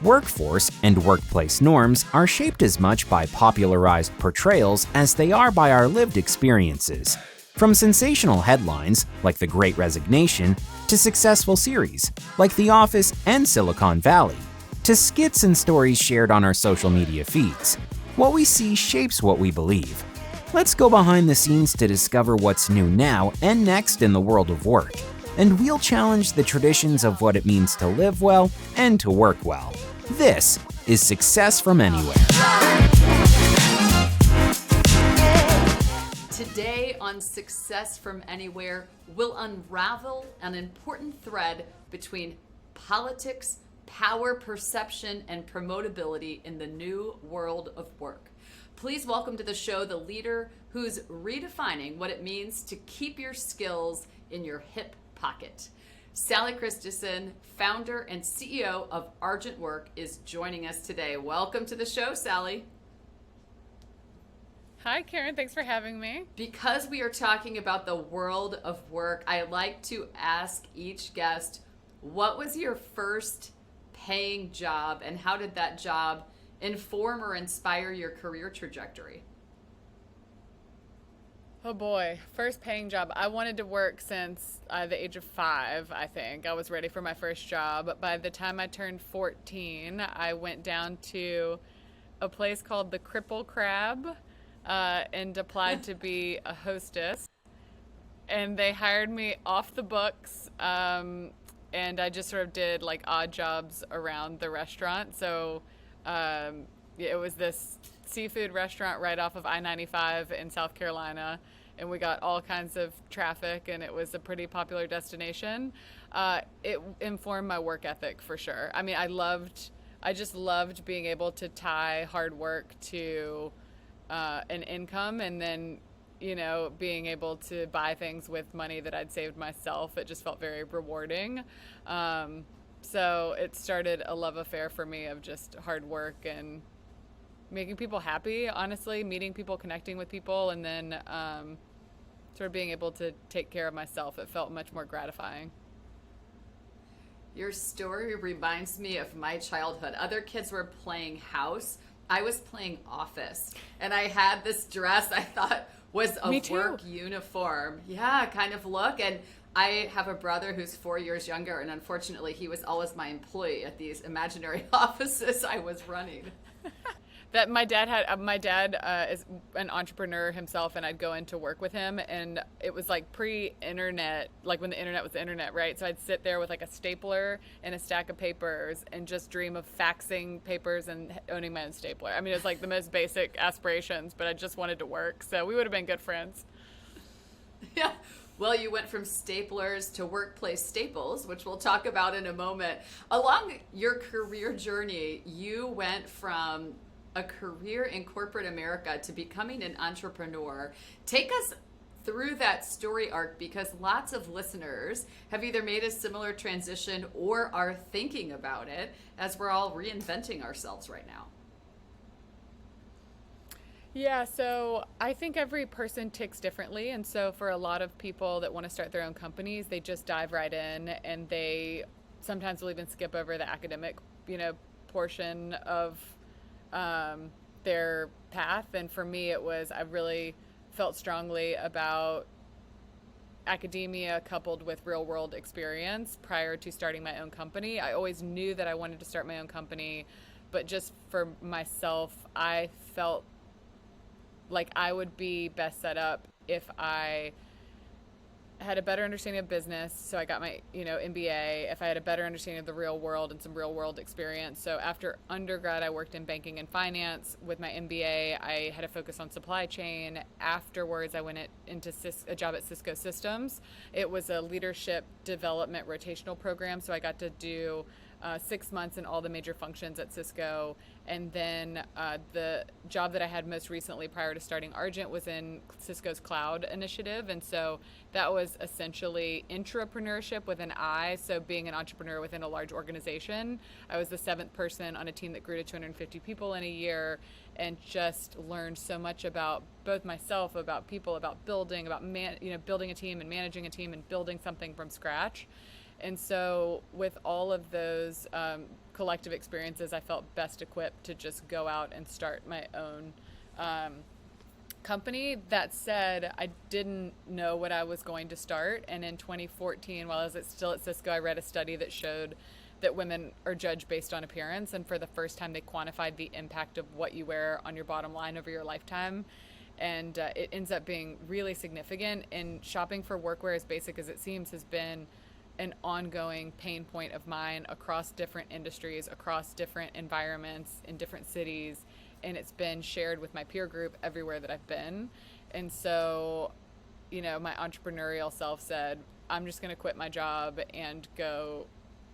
Workforce and workplace norms are shaped as much by popularized portrayals as they are by our lived experiences. From sensational headlines, like The Great Resignation, to successful series, like The Office and Silicon Valley, to skits and stories shared on our social media feeds, what we see shapes what we believe. Let's go behind the scenes to discover what's new now and next in the world of work, and we'll challenge the traditions of what it means to live well and to work well. This is Success from Anywhere. Today on Success from Anywhere, we'll unravel an important thread between politics, power perception, and promotability in the new world of work. Please welcome to the show the leader who's redefining what it means to keep your skills in your hip pocket. Sali Christeson, founder and CEO of Argent Work, is joining us today. Welcome to the show, Sali. Hi, Karen. Thanks for having me. Because we are talking about the world of work, I like to ask each guest, what was your first paying job and how did that job inform or inspire your career trajectory? Oh boy, first paying job. I wanted to work since the age of 5, I think. I was ready for my first job. By the time I turned 14, I went down to a place called the Cripple Crab and applied to be a hostess. And they hired me off the books, and I just sort of did like odd jobs around the restaurant. So it was this seafood restaurant right off of I-95 in South Carolina, and we got all kinds of traffic, and it was a pretty popular destination. It informed my work ethic for sure. I mean, I just loved being able to tie hard work to an income, and then, you know, being able to buy things with money that I'd saved myself. It just felt very rewarding. So it started a love affair for me of just hard work and making people happy, honestly, meeting people, connecting with people, and then sort of being able to take care of myself. It felt much more gratifying. Your story reminds me of my childhood. Other kids were playing house. I was playing office, and I had this dress I thought was a work uniform. Yeah, kind of look. And I have a brother who's 4 years younger, and unfortunately he was always my employee at these imaginary offices I was running. That my dad is an entrepreneur himself, and I'd go in to work with him, and it was like pre-internet, like when the internet was the internet, right? So I'd sit there with like a stapler and a stack of papers and just dream of faxing papers and owning my own stapler. I mean, it was like the most basic aspirations, but I just wanted to work, so we would have been good friends. Yeah. Well, you went from staplers to workplace staples, which we'll talk about in a moment. Along your career journey, you went from a career in corporate America to becoming an entrepreneur. Take us through that story arc, because lots of listeners have either made a similar transition or are thinking about it as we're all reinventing ourselves right now. Yeah, so I think every person ticks differently. And so for a lot of people that want to start their own companies, they just dive right in, and they sometimes will even skip over the academic, portion of their path. And for me, it was, I really felt strongly about academia coupled with real world experience prior to starting my own company. I always knew that I wanted to start my own company, but just for myself, I felt like I would be best set up if I had a better understanding of business. So I got my, MBA, if I had a better understanding of the real world and some real world experience. So after undergrad, I worked in banking and finance. With my MBA, I had a focus on supply chain. Afterwards, I went into a job at Cisco Systems. It was a leadership development rotational program. So I got to do 6 months in all the major functions at Cisco. And then the job that I had most recently prior to starting Argent was in Cisco's cloud initiative. And so that was essentially intrapreneurship with an I. So being an entrepreneur within a large organization. I was the 7th person on a team that grew to 250 people in a year, and just learned so much about both myself, about people, about building, about building a team and managing a team and building something from scratch. And so with all of those collective experiences, I felt best equipped to just go out and start my own company. That said, I didn't know what I was going to start. And in 2014, while I was still at Cisco, I read a study that showed that women are judged based on appearance. And for the first time, they quantified the impact of what you wear on your bottom line over your lifetime. And it ends up being really significant. And shopping for workwear, as basic as it seems, has been an ongoing pain point of mine across different industries, across different environments, in different cities. And it's been shared with my peer group everywhere that I've been. And so, my entrepreneurial self said, I'm just going to quit my job and go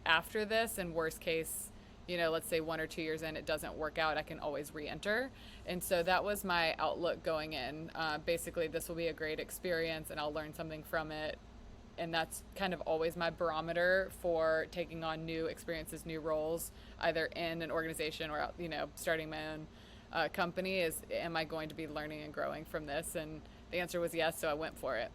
after this. And worst case, let's say 1 or 2 years in, it doesn't work out, I can always re-enter. And so that was my outlook going in. Basically, this will be a great experience and I'll learn something from it. And that's kind of always my barometer for taking on new experiences, new roles, either in an organization or, starting my own company is, am I going to be learning and growing from this? And the answer was yes, so I went for it.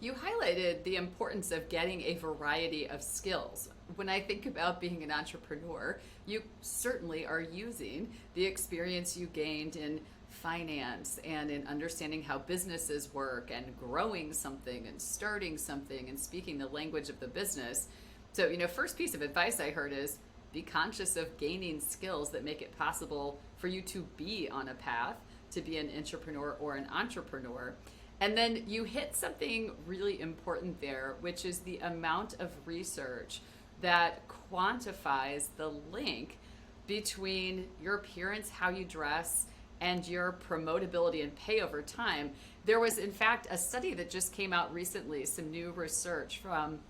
You highlighted the importance of getting a variety of skills. When I think about being an entrepreneur, you certainly are using the experience you gained in finance and in understanding how businesses work and growing something and starting something and speaking the language of the business. So, first piece of advice I heard is be conscious of gaining skills that make it possible for you to be on a path to be an entrepreneur or an entrepreneur. And then you hit something really important there, which is the amount of research that quantifies the link between your appearance, how you dress, and your promotability and pay over time. There was, in fact, a study that just came out recently, some new research from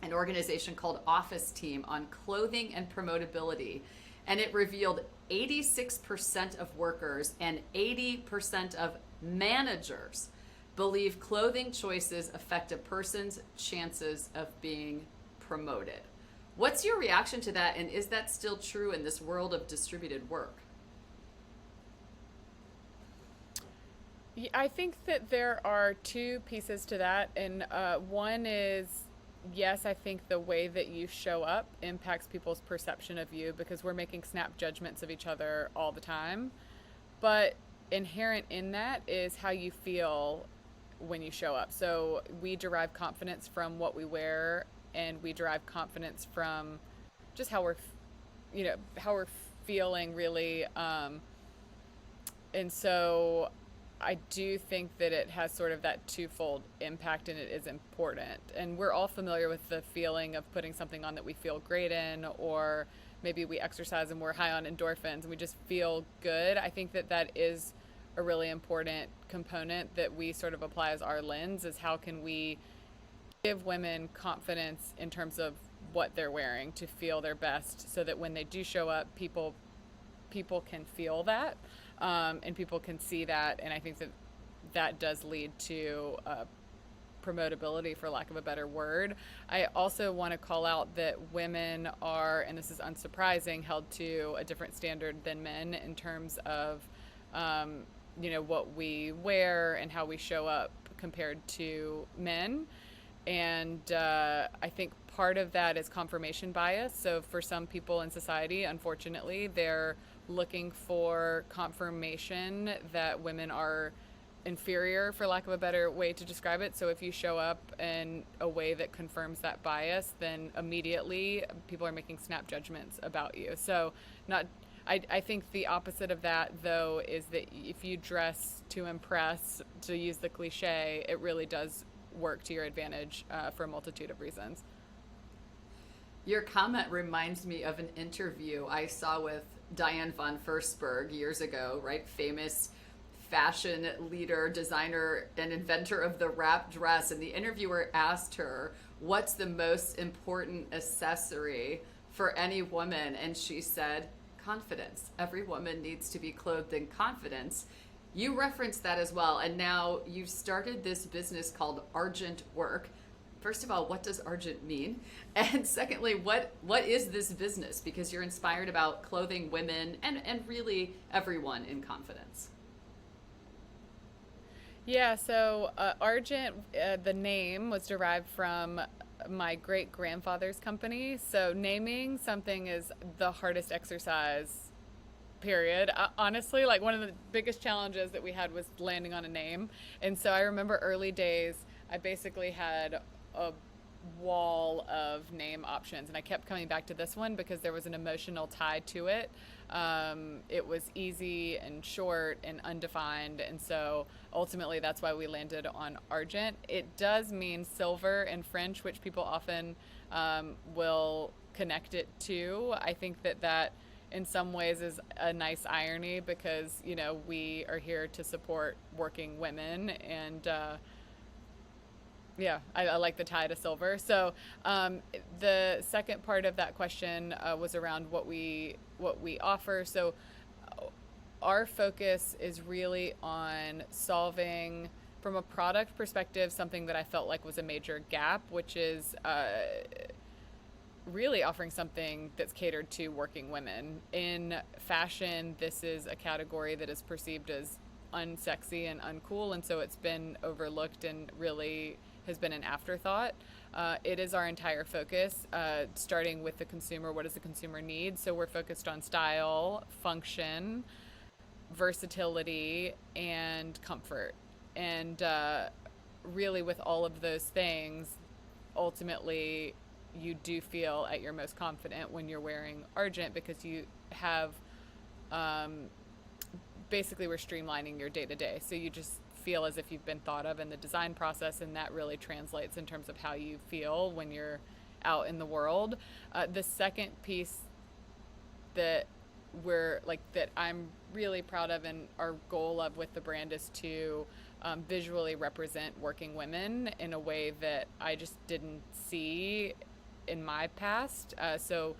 an organization called Office Team on clothing and promotability. And it revealed 86% of workers and 80% of managers believe clothing choices affect a person's chances of being promoted. What's your reaction to that? And is that still true in this world of distributed work? I think that there are two pieces to that. And one is, yes, I think the way that you show up impacts people's perception of you because we're making snap judgments of each other all the time. But inherent in that is how you feel when you show up. So we derive confidence from what we wear, and we derive confidence from just how we're feeling really. And so I do think that it has sort of that twofold impact, and it is important. And we're all familiar with the feeling of putting something on that we feel great in, or maybe we exercise and we're high on endorphins and we just feel good. I think that that is a really important component that we sort of apply as our lens, is how can we give women confidence in terms of what they're wearing to feel their best, so that when they do show up, people can feel that. And people can see that, and I think that that does lead to promotability, for lack of a better word. I also want to call out that women are, and this is unsurprising, held to a different standard than men in terms of what we wear and how we show up compared to men. And I think part of that is confirmation bias. So for some people in society, unfortunately, they're looking for confirmation that women are inferior, for lack of a better way to describe it. So if you show up in a way that confirms that bias, then immediately people are making snap judgments about you. So I think the opposite of that, though, is that if you dress to impress, to use the cliche, it really does work to your advantage for a multitude of reasons. Your comment reminds me of an interview I saw with Diane von Furstenberg years ago, right? Famous fashion leader, designer, and inventor of the wrap dress. And the interviewer asked her, what's the most important accessory for any woman? And she said, confidence. Every woman needs to be clothed in confidence. You referenced that as well. And now you've started this business called Argent Work. First of all, what does Argent mean? And secondly, what is this business? Because you're inspired about clothing women and really everyone in confidence. Yeah, so Argent, the name was derived from my great grandfather's company. So naming something is the hardest exercise, period. Honestly, like one of the biggest challenges that we had was landing on a name. And so I remember early days, I basically had a wall of name options, and I kept coming back to this one because there was an emotional tie to it. It was easy and short and undefined, and so ultimately that's why we landed on Argent. It does mean silver in French, which people often will connect it to. I think that in some ways is a nice irony because, you know, we are here to support working women, and yeah, I like the tie to silver. So the second part of that question was around what we offer. So our focus is really on solving, from a product perspective, something that I felt like was a major gap, which is really offering something that's catered to working women. In fashion, this is a category that is perceived as unsexy and uncool, and so it's been overlooked and really has been an afterthought. It is our entire focus, starting with the consumer. What does the consumer need? So we're focused on style, function, versatility, and comfort. And really with all of those things, ultimately you do feel at your most confident when you're wearing Argent, because you have basically we're streamlining your day-to-day. So you just feel as if you've been thought of in the design process, and that really translates in terms of how you feel when you're out in the world. The second piece that I'm really proud of, and our goal of with the brand, is to visually represent working women in a way that I just didn't see in my past. So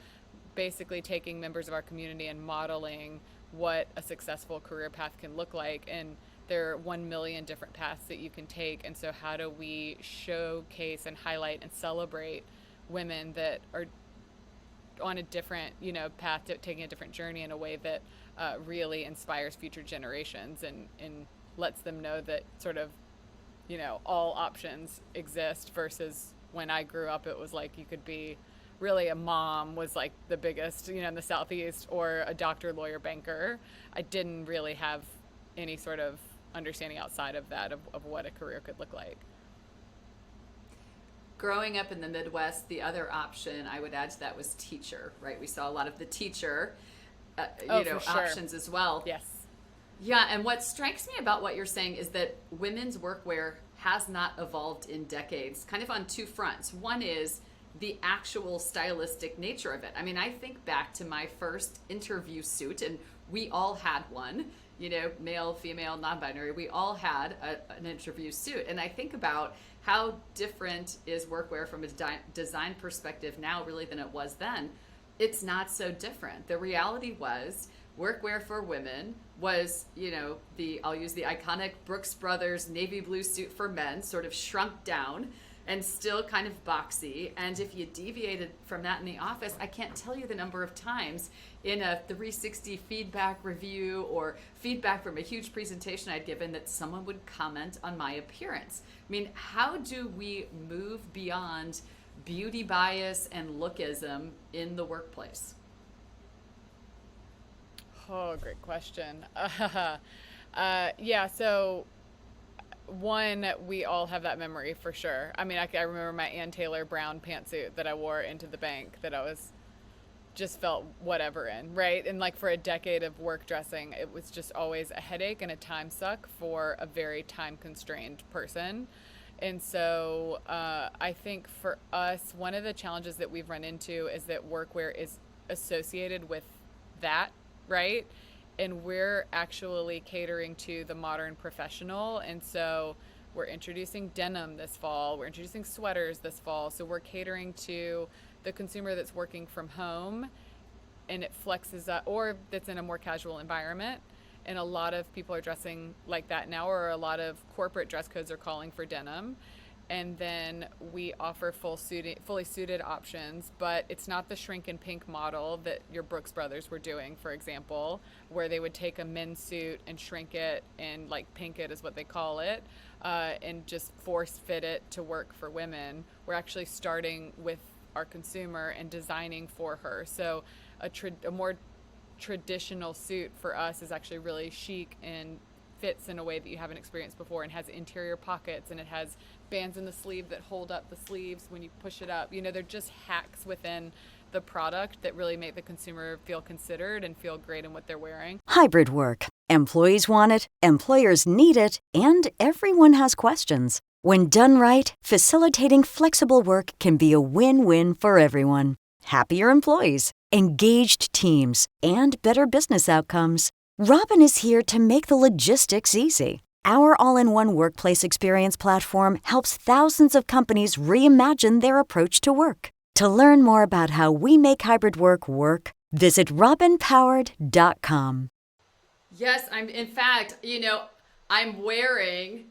basically taking members of our community and modeling what a successful career path can look like. And there are 1 million different paths that you can take. And so how do we showcase and highlight and celebrate women that are on a different, path, to taking a different journey in a way that really inspires future generations and lets them know that sort of, all options exist, versus when I grew up, it was like you could be really a mom was like the biggest, in the Southeast, or a doctor, lawyer, banker. I didn't really have any sort of understanding outside of that of what a career could look like. Growing up in the Midwest, the other option I would add to that was teacher, right? We saw a lot of the teacher, for sure. options as well. Yes. Yeah, and what strikes me about what you're saying is that women's workwear has not evolved in decades, kind of on two fronts. One is the actual stylistic nature of it. I mean, I think back to my first interview suit, and we all had one, male, female, non-binary, we all had an interview suit. And I think about how different is workwear from a design perspective now really than it was then. It's not so different. The reality was workwear for women was, I'll use the iconic Brooks Brothers navy blue suit for men, sort of shrunk down and still kind of boxy. And if you deviated from that in the office, I can't tell you the number of times in a 360 feedback review or feedback from a huge presentation I'd given that someone would comment on my appearance. I mean, how do we move beyond beauty bias and lookism in the workplace? Oh, great question. Yeah, so one, we all have that memory for sure. I mean, I remember my Ann Taylor brown pantsuit that I wore into the bank that I was just felt whatever in, right? And like for a decade of work dressing, it was just always a headache and a time suck for a very time constrained person. And so I think for us, one of the challenges that we've run into is that workwear is associated with that, right? And we're actually catering to the modern professional. And so we're introducing denim this fall. We're introducing sweaters this fall. So we're catering to the consumer that's working from home and it flexes up, or that's in a more casual environment. And a lot of people are dressing like that now, or a lot of corporate dress codes are calling for denim. And then we offer fully suited options, but it's not the shrink and pink model that your Brooks Brothers were doing, for example, where they would take a men's suit and shrink it and like pink it is what they call it, and just force fit it to work for women. We're actually starting with our consumer and designing for her. So a more traditional suit for us is actually really chic and fits in a way that you haven't experienced before, and has interior pockets, and it has bands in the sleeve that hold up the sleeves when you push it up. They're just hacks within the product that really make the consumer feel considered and feel great in what they're wearing. Hybrid work. Employees want it, employers need it, and everyone has questions. When done right, facilitating flexible work can be a win-win for everyone. Happier employees, engaged teams, and better business outcomes. Robin is here to make the logistics easy. Our all-in-one workplace experience platform helps thousands of companies reimagine their approach to work. To learn more about how we make hybrid work work, visit robinpowered.com. Yes, I'm wearing,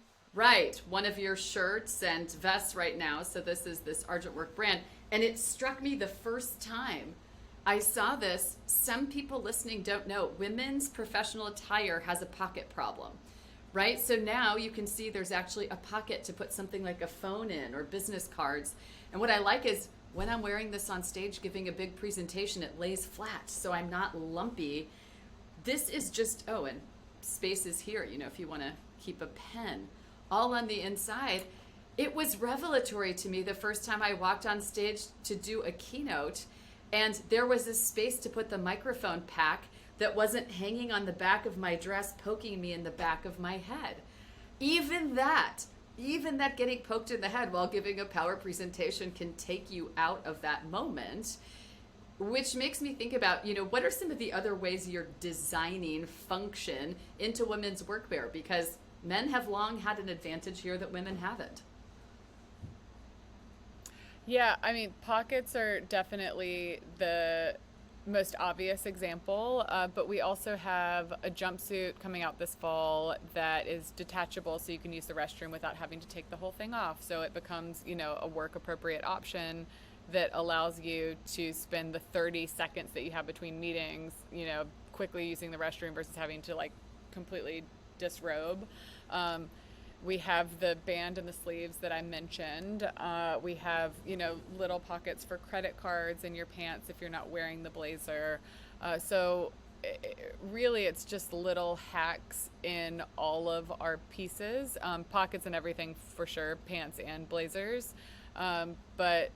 one of your shirts and vests right now. So this is this Argent Work brand. And it struck me the first time I saw this. Some people listening don't know women's professional attire has a pocket problem, right? So now you can see there's actually a pocket to put something like a phone in or business cards. And what I like is when I'm wearing this on stage, giving a big presentation, it lays flat. So I'm not lumpy. This is just, and space is here, if you want to keep a pen, all on the inside. It was revelatory to me the first time I walked on stage to do a keynote, and there was a space to put the microphone pack that wasn't hanging on the back of my dress, poking me in the back of my head. Even that getting poked in the head while giving a power presentation can take you out of that moment, which makes me think about, what are some of the other ways you're designing function into women's workwear? Because men have long had an advantage here that women haven't. Yeah, pockets are definitely the most obvious example, but we also have a jumpsuit coming out this fall that is detachable, so you can use the restroom without having to take the whole thing off. So it becomes, a work appropriate option that allows you to spend the 30 seconds that you have between meetings, quickly using the restroom versus having to completely disrobe. We have the band and the sleeves that I mentioned. We have, little pockets for credit cards in your pants if you're not wearing the blazer. Really, it's just little hacks in all of our pieces. Pockets and everything for sure, pants and blazers. But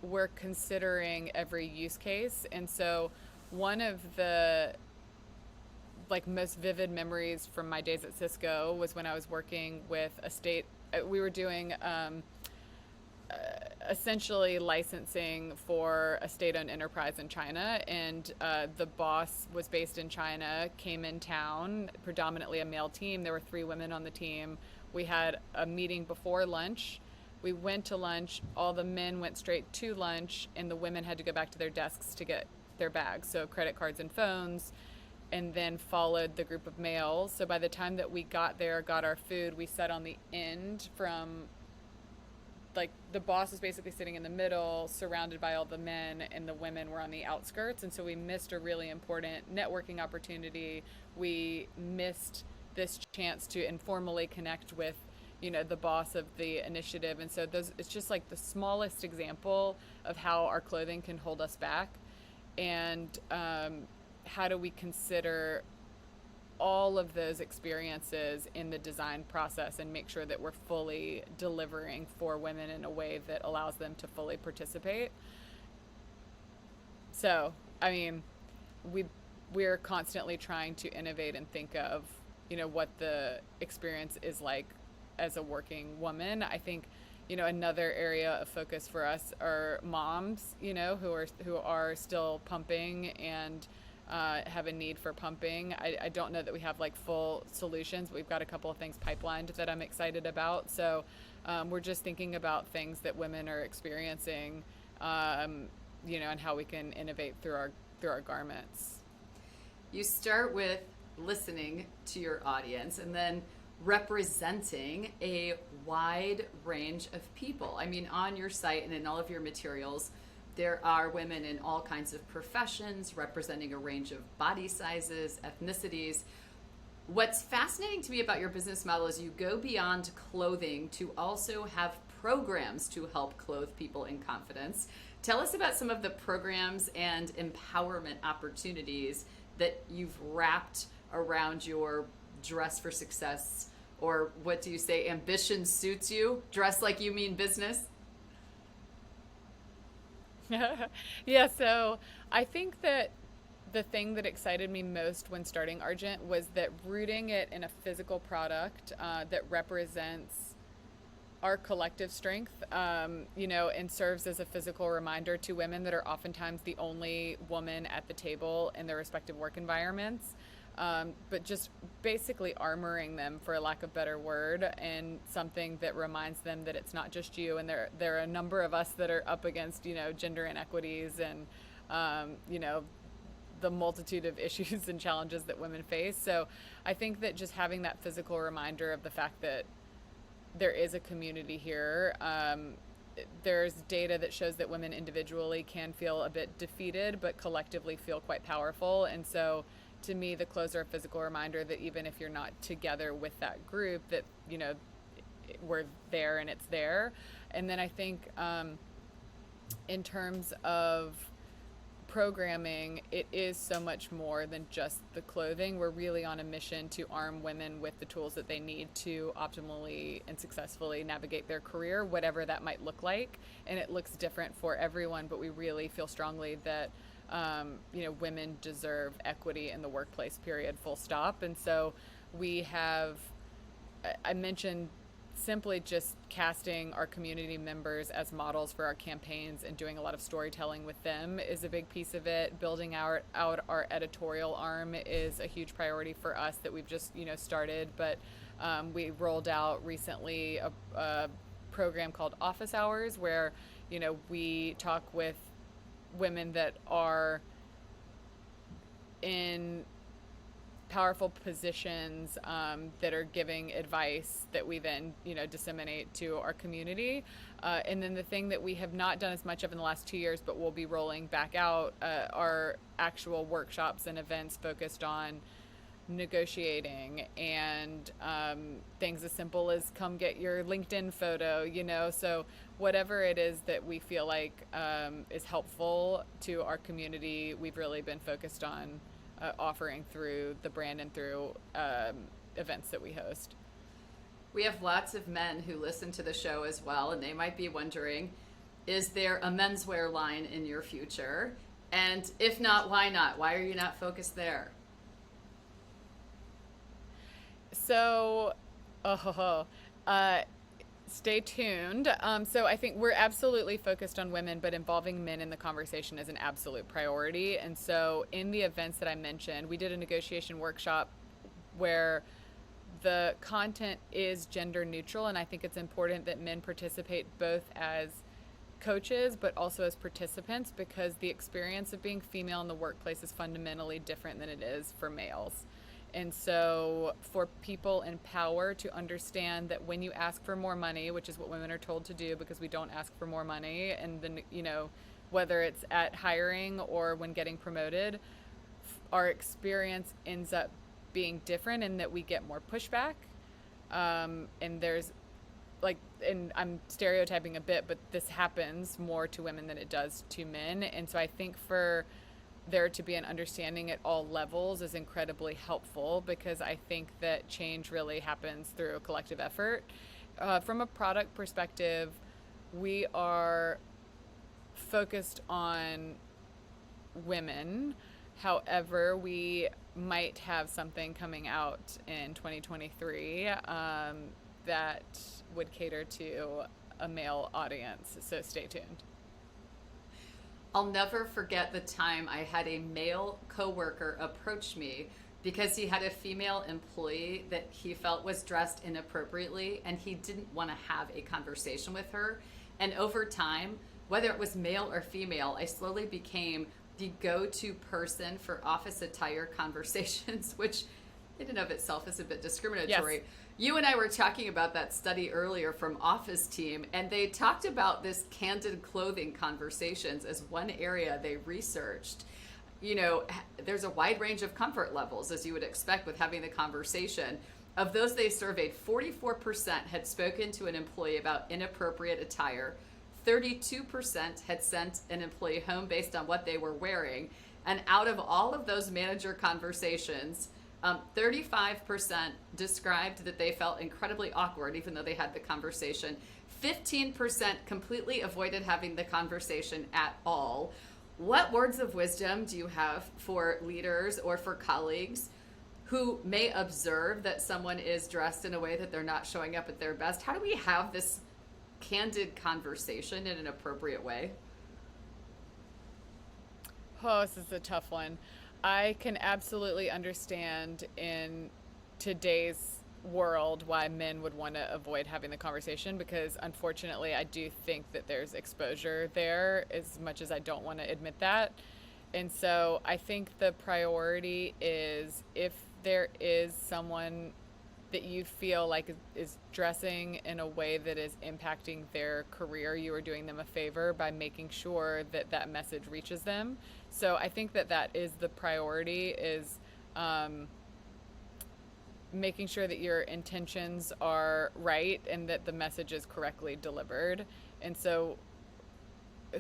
we're considering every use case. And so one of the most vivid memories from my days at Cisco was when I was working with a state. We were doing essentially licensing for a state-owned enterprise in China, and the boss was based in China, came in town, predominantly a male team. There were 3 women on the team. We had a meeting before lunch. We went to lunch. All the men went straight to lunch, and the women had to go back to their desks to get their bags, so credit cards and phones, and then followed the group of males. So by the time that we got there, got our food, we sat on the end from, the boss was basically sitting in the middle, surrounded by all the men, and the women were on the outskirts. And so we missed a really important networking opportunity. We missed this chance to informally connect with, the boss of the initiative. And so it's just the smallest example of how our clothing can hold us back. And, how do we consider all of those experiences in the design process and make sure that we're fully delivering for women in a way that allows them to fully participate? So, we're constantly trying to innovate and think of, what the experience is like as a working woman. I think, another area of focus for us are moms, who are still pumping and have a need for pumping. I don't know that we have full solutions, but we've got a couple of things pipelined that I'm excited about. So we're just thinking about things that women are experiencing, and how we can innovate through our garments. You start with listening to your audience, and then representing a wide range of people. I mean, on your site and in all of your materials, there are women in all kinds of professions representing a range of body sizes, ethnicities. What's fascinating to me about your business model is you go beyond clothing to also have programs to help clothe people in confidence. Tell us about some of the programs and empowerment opportunities that you've wrapped around your dress for success, or what do you say, ambition suits you, dress like you mean business? Yeah, so I think that the thing that excited me most when starting Argent was that rooting it in a physical product that represents our collective strength, and serves as a physical reminder to women that are oftentimes the only woman at the table in their respective work environments. But just basically armoring them, for lack of a better word, and something that reminds them that it's not just you. And there are a number of us that are up against, gender inequities and, the multitude of issues and challenges that women face. So I think that just having that physical reminder of the fact that there is a community here. There's data that shows that women individually can feel a bit defeated, but collectively feel quite powerful. And so to me, the clothes are a physical reminder that even if you're not together with that group, that, we're there and it's there. And then I think in terms of programming, it is so much more than just the clothing. We're really on a mission to arm women with the tools that they need to optimally and successfully navigate their career, whatever that might look like. And it looks different for everyone, but we really feel strongly that women deserve equity in the workplace, period, full stop. And so we have, I mentioned simply just casting our community members as models for our campaigns and doing a lot of storytelling with them is a big piece of it. Building out our editorial arm is a huge priority for us that we've just, started. But we rolled out recently a program called Office Hours where, we talk with women that are in powerful positions that are giving advice that we then disseminate to our community, and then the thing that we have not done as much of in the last 2 years but we'll be rolling back out are actual workshops and events focused on negotiating and things as simple as come get your LinkedIn photo, so whatever it is that we feel like is helpful to our community, we've really been focused on offering through the brand and through events that we host. We have lots of men who listen to the show as well, and they might be wondering, is there a menswear line in your future? And if not, why not? Why are you not focused there? So, stay tuned. So I think we're absolutely focused on women, but involving men in the conversation is an absolute priority. And so in the events that I mentioned, we did a negotiation workshop where the content is gender neutral. And I think it's important that men participate both as coaches, but also as participants, because the experience of being female in the workplace is fundamentally different than it is for males. And so for people in power to understand that when you ask for more money, which is what women are told to do because we don't ask for more money, and then, whether it's at hiring or when getting promoted, our experience ends up being different and that we get more pushback. And there's and I'm stereotyping a bit, but this happens more to women than it does to men. And so I think for there to be an understanding at all levels is incredibly helpful, because I think that change really happens through a collective effort. From a product perspective, we are focused on women. However, we might have something coming out in 2023 that would cater to a male audience, so stay tuned. I'll never forget the time I had a male coworker approach me because he had a female employee that he felt was dressed inappropriately, and he didn't want to have a conversation with her. And over time, whether it was male or female, I slowly became the go-to person for office attire conversations, which in and of itself is a bit discriminatory. Yes. You and I were talking about that study earlier from Office Team, and they talked about this candid clothing conversations as one area they researched. You know, there's a wide range of comfort levels, as you would expect with having the conversation. Of those they surveyed, 44% had spoken to an employee about inappropriate attire. 32% had sent an employee home based on what they were wearing. And out of all of those manager conversations, 35% described that they felt incredibly awkward even though they had the conversation. 15% completely avoided having the conversation at all. What words of wisdom do you have for leaders or for colleagues who may observe that someone is dressed in a way that they're not showing up at their best? How do we have this candid conversation in an appropriate way? Oh, this is a tough one. I can absolutely understand in today's world why men would want to avoid having the conversation, because unfortunately I do think that there's exposure there, as much as I don't want to admit that. And so I think the priority is, if there is someone that you feel like is dressing in a way that is impacting their career, you are doing them a favor by making sure that that message reaches them. So I think that that is the priority, is making sure that your intentions are right and that the message is correctly delivered. And so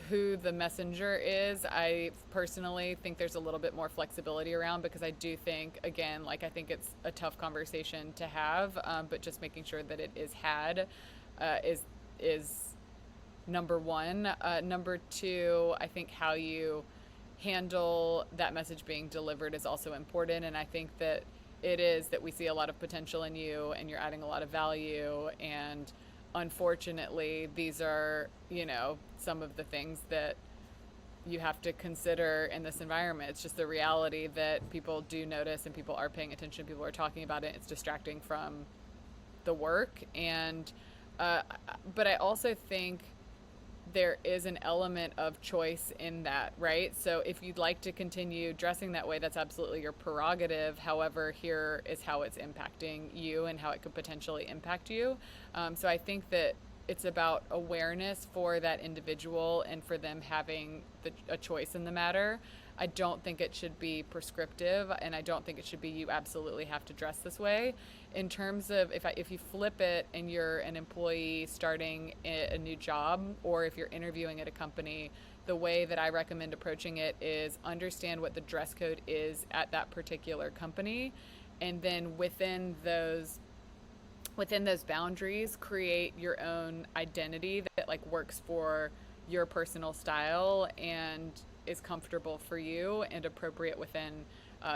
who the messenger is, I personally think there's a little bit more flexibility around, because I do think, again, like, I think it's a tough conversation to have, but just making sure that it is had is number one. Number two, I think how you handle that message being delivered is also important. And I think that it is that we see a lot of potential in you and you're adding a lot of value, and unfortunately these are, you know, some of the things that you have to consider in this environment. It's just the reality that people do notice and people are paying attention, people are talking about it. It's distracting from the work. And but I also think there is an element of choice in that, right? So if you'd like to continue dressing that way, that's absolutely your prerogative. However, here is how it's impacting you and how it could potentially impact you. So I think that it's about awareness for that individual and for them having a choice in the matter. I don't think it should be prescriptive, and I don't think it should be you absolutely have to dress this way. In terms of if you flip it and you're an employee starting a new job, or if you're interviewing at a company, the way that I recommend approaching it is understand what the dress code is at that particular company, and then within those boundaries, create your own identity that like works for your personal style and is comfortable for you and appropriate within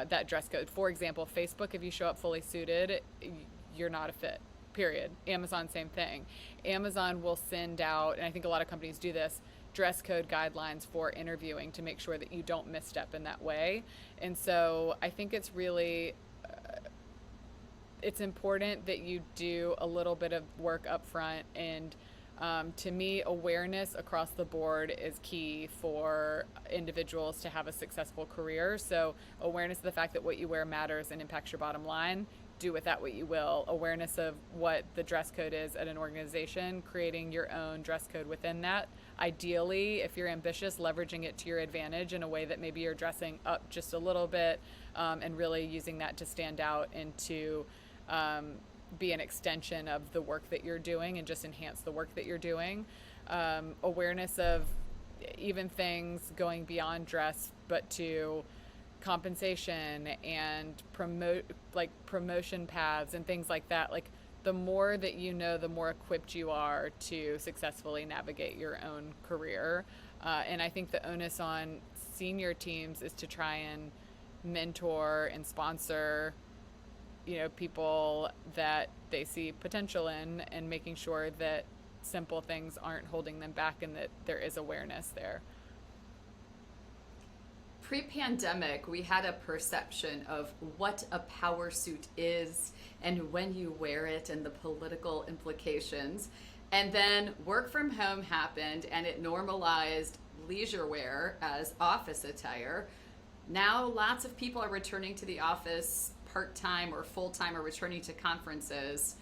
that dress code. For example, Facebook, if you show up fully suited, you're not a fit, period. Amazon, same thing. Amazon will send out, and I think a lot of companies do this, dress code guidelines for interviewing to make sure that you don't misstep in that way. And so I think it's really it's important that you do a little bit of work up front. And to me, awareness across the board is key for individuals to have a successful career. So awareness of the fact that what you wear matters and impacts your bottom line. Do with that what you will. Awareness of what the dress code is at an organization, creating your own dress code within that. Ideally, if you're ambitious, leveraging it to your advantage in a way that maybe you're dressing up just a little bit, and really using that to stand out and to be an extension of the work that you're doing and just enhance the work that you're doing. Awareness of even things going beyond dress, but to compensation and promotion paths and things like that. Like, the more that you know, the more equipped you are to successfully navigate your own career. And I think the onus on senior teams is to try and mentor and sponsor, you know, people that they see potential in, and making sure that simple things aren't holding them back and that there is awareness there. Pre-pandemic, we had a perception of what a power suit is and when you wear it and the political implications. And then work from home happened and it normalized leisure wear as office attire. Now lots of people are returning to the office part-time or full-time or returning to conferences,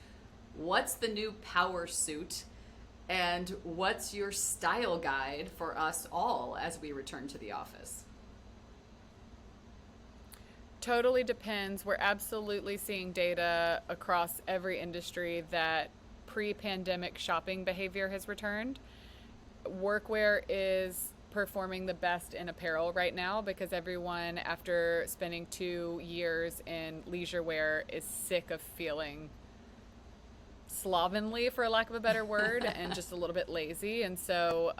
what's the new power suit? And what's your style guide for us all as we return to the office? Totally depends. We're absolutely seeing data across every industry that pre-pandemic shopping behavior has returned. Workwear is performing the best in apparel right now because everyone, after spending 2 years in leisure wear, is sick of feeling slovenly, for lack of a better word, and just a little bit lazy. And so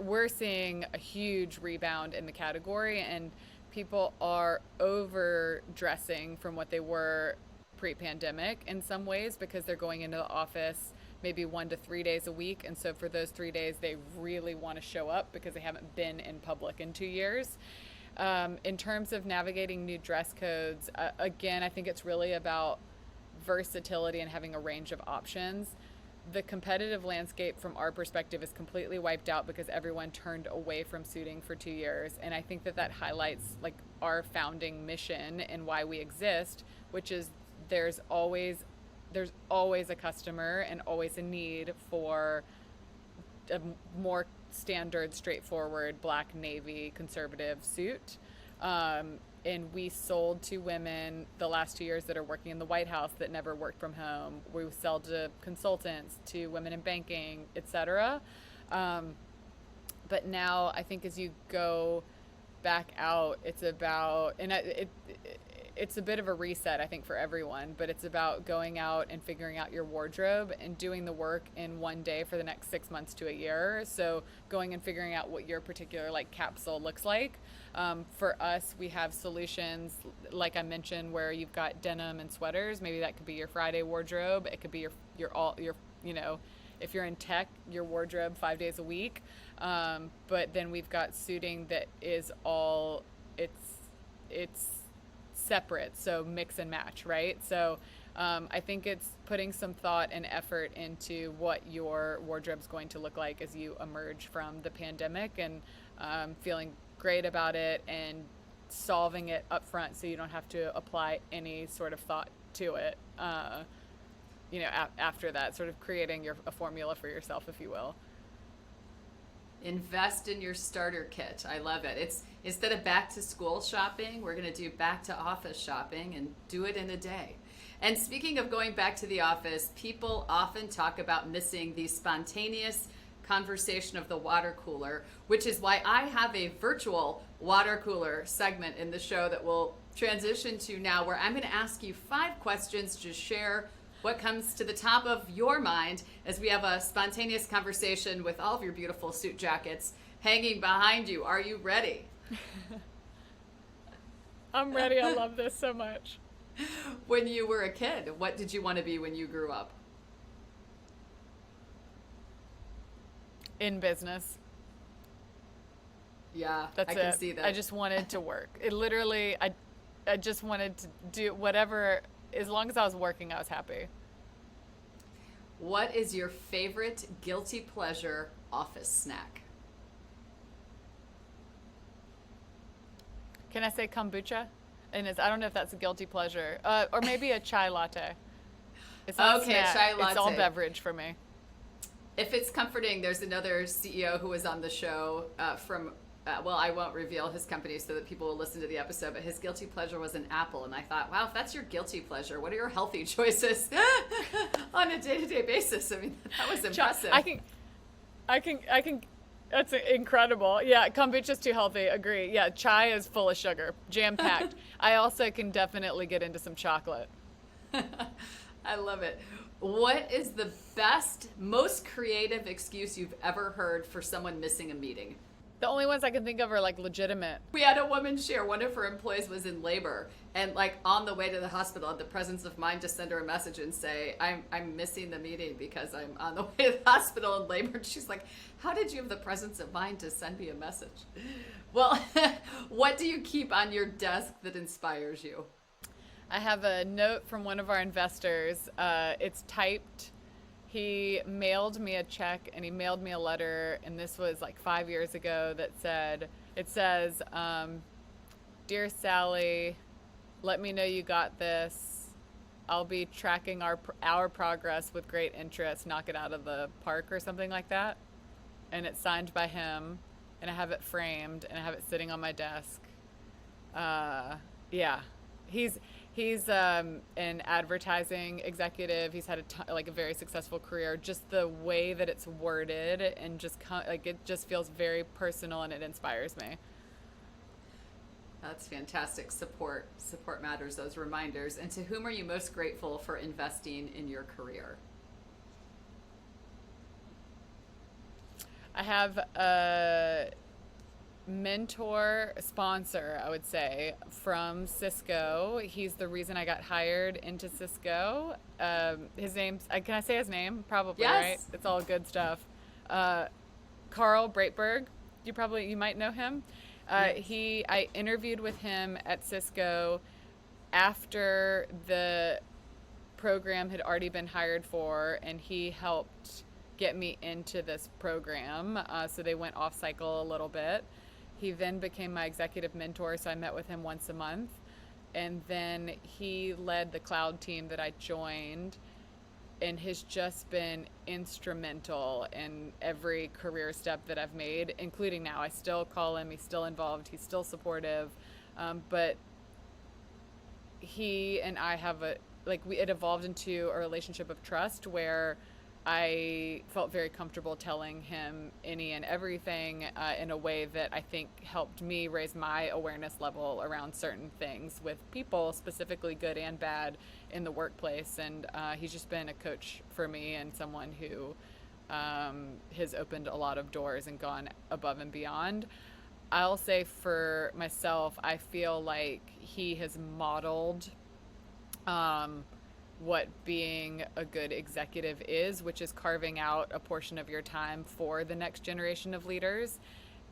we're seeing a huge rebound in the category, and people are overdressing from what they were pre-pandemic in some ways because they're going into the office maybe 1 to 3 days a week. And so for those 3 days, they really want to show up because they haven't been in public in 2 years. In terms of navigating new dress codes, again, I think it's really about versatility and having a range of options. The competitive landscape from our perspective is completely wiped out because everyone turned away from suiting for 2 years. And I think that highlights like our founding mission and why we exist, which is there's always a customer and always a need for a more standard, straightforward, black, navy, conservative suit. And we sold to women the last 2 years that are working in the White House that never worked from home. We sell to consultants, to women in banking, etc. But now I think as you go back out, it's about, and it's a bit of a reset, I think, for everyone, but it's about going out and figuring out your wardrobe and doing the work in one day for the next 6 months to a year. So going and figuring out what your particular capsule looks like. For us, we have solutions, like I mentioned, where you've got denim and sweaters. Maybe that could be your Friday wardrobe. It could be your if you're in tech, your wardrobe 5 days a week. But then we've got suiting that is all, it's separate, so mix and match, right? So I think it's putting some thought and effort into what your wardrobe's going to look like as you emerge from the pandemic, and feeling great about it and solving it up front so you don't have to apply any sort of thought to it. After that, sort of creating a formula for yourself, if you will. Invest in your starter kit. I love it. It's instead of back to school shopping, we're going to do back to office shopping and do it in a day. And speaking of going back to the office, people often talk about missing the spontaneous conversation of the water cooler, which is why I have a virtual water cooler segment in the show that we'll transition to now, where I'm going to ask you 5 questions to share what comes to the top of your mind as we have a spontaneous conversation with all of your beautiful suit jackets hanging behind you. Are you ready? I'm ready. I love this so much. When you were a kid, what did you want to be when you grew up? In business. Yeah, That's I can it. see that. I just wanted to work. It literally, I just wanted to do whatever. As long as I was working, I was happy. What is your favorite guilty pleasure office snack? Can I say kombucha? And I don't know if that's a guilty pleasure. Or maybe a chai latte. It's not Okay, snack. chai latte. It's all beverage for me. If it's comforting, there's another CEO who was on the show from, I won't reveal his company so that people will listen to the episode, but his guilty pleasure was an apple. And I thought, wow, if that's your guilty pleasure, what are your healthy choices on a day-to-day basis? I mean, that was impressive. I can, that's incredible. Yeah, kombucha's too healthy, agree. Yeah, chai is full of sugar, jam-packed. I also can definitely get into some chocolate. I love it. What is the best, most creative excuse you've ever heard for someone missing a meeting? The only ones I can think of are legitimate. We had a woman share, one of her employees was in labor, and on the way to the hospital had the presence of mind to send her a message and say, I'm missing the meeting because I'm on the way to the hospital in labor. And she's like, how did you have the presence of mind to send me a message? Well, what do you keep on your desk that inspires you? I have a note from one of our investors. It's typed. He mailed me a check and he mailed me a letter, and this was 5 years ago, that says, Dear Sally, let me know you got this. I'll be tracking our progress with great interest. Knock it out of the park or something like that. And it's signed by him, and I have it framed, and I have it sitting on my desk. Yeah, he's an advertising executive. He's had a very successful career. Just the way that it's worded and just it just feels very personal, and it inspires me. That's fantastic. Support matters, those reminders. And to whom are you most grateful for investing in your career? I have a mentor sponsor, I would say, from Cisco. He's the reason I got hired into Cisco. His name's, can I say his name? Probably, yes. Right? It's all good stuff. Carl Breitberg, you might know him. Yes. I interviewed with him at Cisco after the program had already been hired for, and he helped get me into this program. So they went off cycle a little bit. He then became my executive mentor, so I met with him once a month. And then he led the cloud team that I joined, and has just been instrumental in every career step that I've made, including now. I still call him, he's still involved, he's still supportive. But he and I have it evolved into a relationship of trust where I felt very comfortable telling him any and everything in a way that I think helped me raise my awareness level around certain things with people, specifically good and bad, in the workplace. And he's just been a coach for me, and someone who has opened a lot of doors and gone above and beyond. I'll say for myself, I feel like he has modeled what being a good executive is, which is carving out a portion of your time for the next generation of leaders.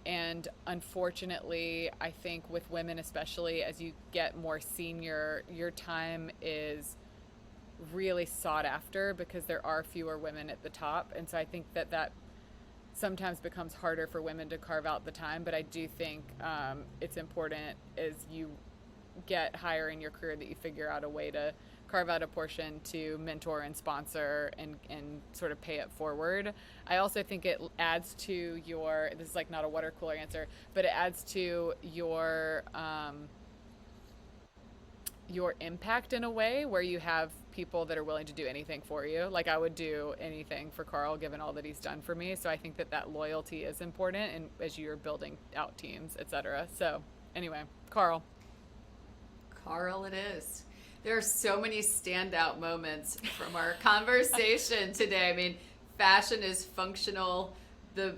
And unfortunately, I think with women especially, as you get more senior, your time is really sought after because there are fewer women at the top. And so I think that sometimes becomes harder for women to carve out the time. But I do think it's important as you get higher in your career that you figure out a way to carve out a portion to mentor and sponsor and sort of pay it forward. I also think it adds to your, this is not a water cooler answer, but it adds to your impact in a way where you have people that are willing to do anything for you. I would do anything for Carl given all that he's done for me. So I think that loyalty is important, and as you're building out teams, etc. So anyway, Carl it is. There are so many standout moments from our conversation today. I mean, fashion is functional. The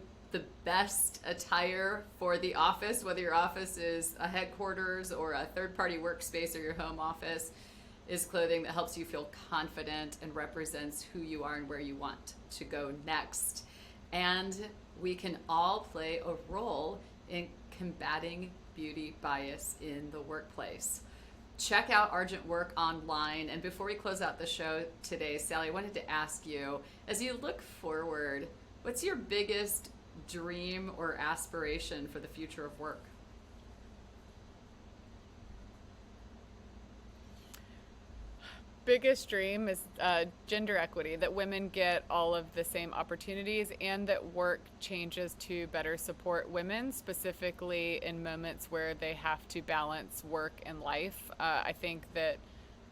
best attire for the office, whether your office is a headquarters or a third-party workspace or your home office, is clothing that helps you feel confident and represents who you are and where you want to go next. And we can all play a role in combating beauty bias in the workplace. Check out Argent Work online. And before we close out the show today, Sally, I wanted to ask you, as you look forward, what's your biggest dream or aspiration for the future of work? Biggest dream is gender equity, that women get all of the same opportunities, and that work changes to better support women, specifically in moments where they have to balance work and life. I think that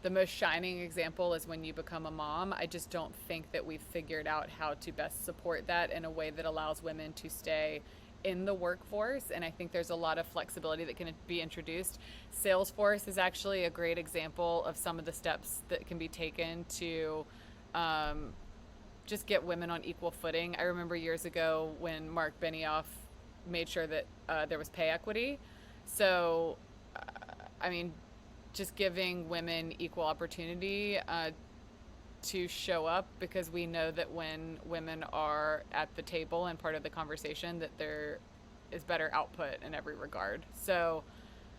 the most shining example is when you become a mom. I just don't think that we've figured out how to best support that in a way that allows women to stay in the workforce, and I think there's a lot of flexibility that can be introduced. Salesforce is actually a great example of some of the steps that can be taken to just get women on equal footing. I remember years ago when Mark Benioff made sure that there was pay equity. So, just giving women equal opportunity to show up, because we know that when women are at the table and part of the conversation, that there is better output in every regard. So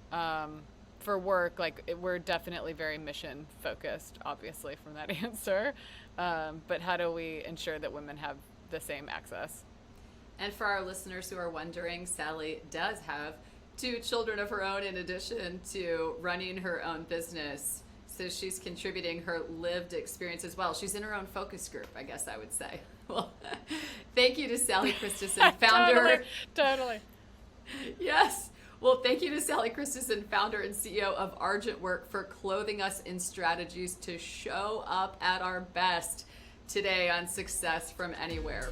for work, we're definitely very mission focused, obviously, from that answer. But how do we ensure that women have the same access? And for our listeners who are wondering, Sally does have 2 children of her own in addition to running her own business. So she's contributing her lived experience as well. She's in her own focus group, I guess I would say. Well, thank you to Sali Christeson, founder. Totally. Yes. Well, thank you to Sali Christeson, founder and CEO of Argent Work, for clothing us in strategies to show up at our best today on Success from Anywhere.